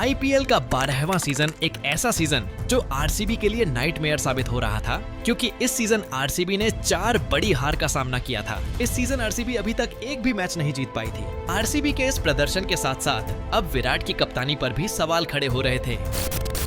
IPL का 12वां season एक ऐसा सीजन जो आरसीबी के लिए नाइटमेयर साबित हो रहा था, क्योंकि इस सीजन आरसीबी ने 4 बड़ी हार का सामना किया था। इस सीजन आरसीबी अभी तक एक भी मैच नहीं जीत पाई थी। आरसीबी के इस प्रदर्शन के साथ साथ अब विराट की कप्तानी पर भी सवाल खड़े हो रहे थे।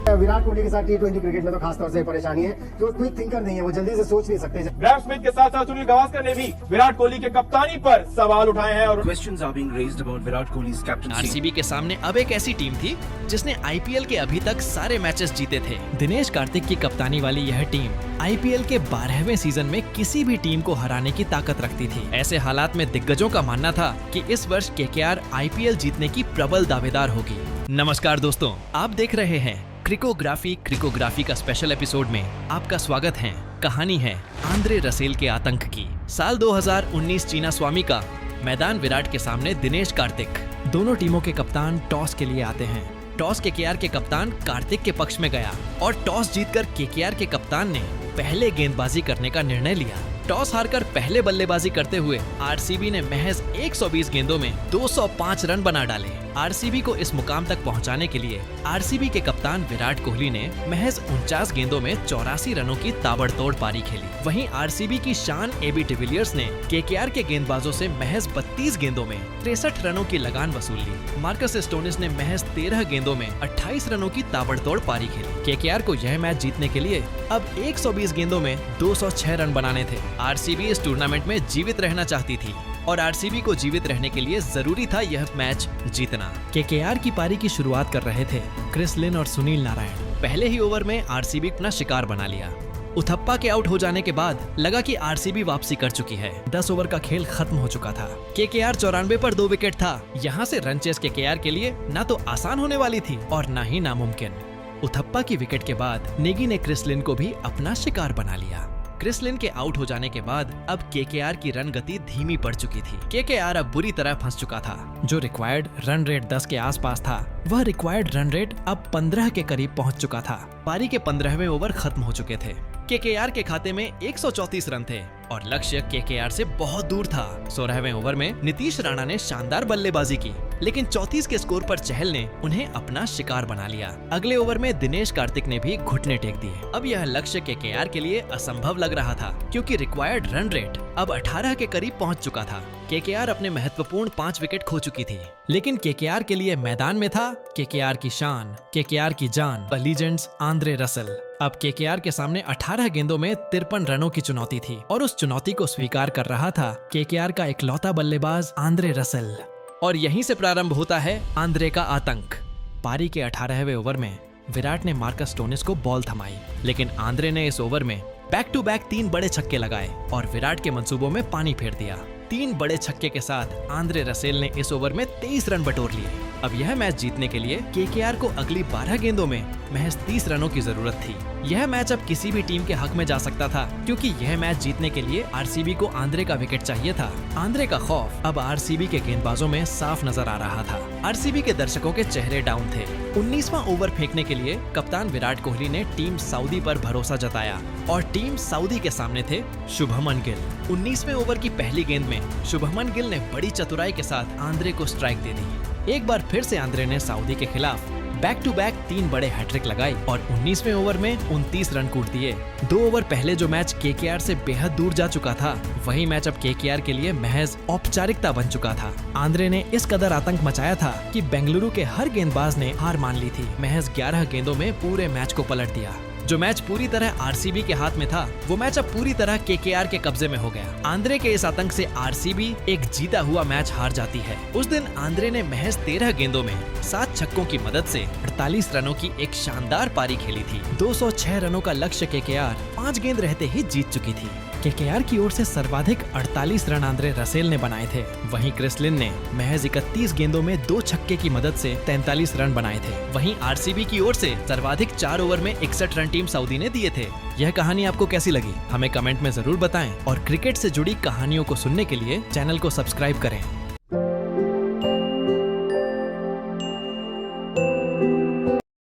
विराट कोहली के साथ टी20 क्रिकेट में तो खास तौर से परेशानी है कि वो क्विक थिंकर नहीं है, वो जल्दी से सोच नहीं सकते। ग्रेम स्मिथ के साथ साथ सुनील गावस्कर ने भी विराट कोहली के कप्तानी पर सवाल उठाए हैं और Questions are being raised about Virat Kohli's captaincy. RCB के सामने अब एक ऐसी टीम थी जिसने आईपीएल के अभी तक सारे मैचेस जीते थे। दिनेश कार्तिक की कप्तानी वाली यह टीम आईपीएल के 12वें सीजन में किसी भी टीम को हराने की ताकत रखती थी। ऐसे हालात में दिग्गजों का मानना था कि इस वर्ष केकेआर आईपीएल जीतने की प्रबल दावेदार होगी। नमस्कार दोस्तों, आप देख रहे हैं क्रिकोग्राफी का स्पेशल एपिसोड में आपका स्वागत है। कहानी है आंद्रे रसेल के आतंक की। साल 2019 चीना स्वामी का मैदान विराट के सामने दिनेश कार्तिक। दोनों टीमों के कप्तान टॉस के लिए आते हैं। टॉस केकेआर के कप्तान कार्तिक के पक्ष में गया और टॉस जीतकर केकेआर के कप्तान ने पहले गेंदबाजी करने का निर्णय लिया। टॉस हारकर पहले बल्लेबाजी करते हुए आरसीबी ने महज 120 गेंदों में 205 रन बना डाले। आरसीबी को इस मुकाम तक पहुंचाने के लिए आरसीबी के कप्तान विराट कोहली ने महज 49 गेंदों में 84 रनों की ताबड़तोड़ पारी खेली। वहीं आरसीबी की शान एबी डिविलियर्स ने केकेआर के गेंदबाजों से महज 32 गेंदों में 63 रनों की लगान वसूल ली। मार्कस स्टोनिस ने महज 13 गेंदों में 28 रनों की ताबड़तोड़ पारी खेली। केकेआर को यह मैच जीतने के लिए अब 120 गेंदों में 206 रन बनाने थे। आरसीबी इस टूर्नामेंट में जीवित रहना चाहती थी और आरसीबी को जीवित रहने के लिए जरूरी था यह मैच जीतना। केकेआर की पारी की शुरुआत कर रहे थे क्रिस लिन और सुनील नारायण। पहले ही ओवर में आरसीबी अपना शिकार बना लिया। उथप्पा के आउट हो जाने के बाद लगा कि आरसीबी वापसी कर चुकी है। 10 ओवर का खेल खत्म हो चुका था। केकेआर 94 पर 2 विकेट था। यहाँ से रन चेस केकेआर के लिए न तो आसान होने वाली थी और न ही नामुमकिन। उथप्पा की विकेट के बाद नेगी ने क्रिस लिन को भी अपना शिकार बना लिया। क्रिस लिन के आउट हो जाने के बाद अब केकेआर की रन गति धीमी पड़ चुकी थी। केकेआर अब बुरी तरह फंस चुका था। जो रिक्वायर्ड रन रेट 10 के आसपास था, वह रिक्वायर्ड रन रेट अब 15 के करीब पहुंच चुका था। पारी के 15वें ओवर खत्म हो चुके थे। केकेआर के खाते में 134 रन थे और लक्ष्य केकेआर से बहुत दूर था। 16वें ओवर में नीतीश राणा ने शानदार बल्लेबाजी की, लेकिन 34 के स्कोर पर चहल ने उन्हें अपना शिकार बना लिया। अगले ओवर में दिनेश कार्तिक ने भी घुटने टेक दिए। अब यह लक्ष्य केकेआर के लिए असंभव लग रहा था, क्योंकि रिक्वायर्ड रन रेट अब 18 के करीब पहुंच चुका था। केकेआर अपने महत्वपूर्ण 5 विकेट खो चुकी थी, लेकिन केकेआर के लिए मैदान में था केकेआर की शान, केकेआर की जान, द लीजेंड्स आंद्रे रसेल। अब केकेआर के सामने 18 गेंदों में 53 रनों की चुनौती थी और उस चुनौती को स्वीकार कर रहा था केकेआर का इकलौता बल्लेबाज आंद्रे रसेल। और यहीं से प्रारंभ होता है आंद्रे का आतंक। पारी के 18वें ओवर में विराट ने मार्कस स्टोनिस को बॉल थमाई, लेकिन आंद्रे ने इस ओवर में बैक टू बैक 3 बड़े छक्के लगाए और विराट के मंसूबों में पानी फेर दिया। 3 बड़े छक्के के साथ आंद्रे रसेल ने इस ओवर में 23 रन बटोर लिए। अब यह मैच जीतने के लिए केकेआर को अगली 12 गेंदों में महज 30 रनों की जरूरत थी। यह मैच अब किसी भी टीम के हक में जा सकता था, क्योंकि यह मैच जीतने के लिए आरसीबी को आंद्रे का विकेट चाहिए था। आंद्रे का खौफ अब आरसीबी के गेंदबाजों में साफ नजर आ रहा था। आरसीबी के दर्शकों के चेहरे डाउन थे। 19वां ओवर फेंकने के लिए कप्तान विराट कोहली ने टीम सऊदी पर भरोसा जताया और टीम सऊदी के सामने थे शुभमन गिल। 19वें ओवर की पहली गेंद में शुभमन गिल ने बड़ी चतुराई के साथ आंद्रे को स्ट्राइक दे दी। एक बार फिर से आंद्रे ने सऊदी के खिलाफ बैक टू बैक 3 बड़े हैट्रिक लगाई और 19वें ओवर में 29 रन कूट दिए। 2 ओवर पहले जो मैच केकेआर से बेहद दूर जा चुका था, वही मैच अब केकेआर के लिए महज औपचारिकता बन चुका था। आंद्रे ने इस कदर आतंक मचाया था कि बेंगलुरु के हर गेंदबाज ने हार मान ली थी। महज 11 गेंदों में पूरे मैच को पलट दिया। जो मैच पूरी तरह आरसीबी के हाथ में था, वो मैच अब पूरी तरह केकेआर के कब्जे में हो गया। आंद्रे के इस आतंक से आरसीबी एक जीता हुआ मैच हार जाती है। उस दिन आंद्रे ने महज 13 गेंदों में 7 छक्कों की मदद से 48 रनों की एक शानदार पारी खेली थी। 206 रनों का लक्ष्य केकेआर 5 गेंद रहते ही जीत चुकी थी। केकेआर की ओर से सर्वाधिक 48 रन आंद्रे रसेल ने बनाए थे। वहीं क्रिस लिन ने महज 31 गेंदों में 2 छक्के की मदद से 43 रन बनाए थे। वहीं आरसीबी की ओर से सर्वाधिक 4 ओवर में 61 रन टीम सऊदी ने दिए थे। यह कहानी आपको कैसी लगी, हमें कमेंट में जरूर बताएं और क्रिकेट से जुड़ी कहानियों को सुनने के लिए चैनल को सब्सक्राइब करें।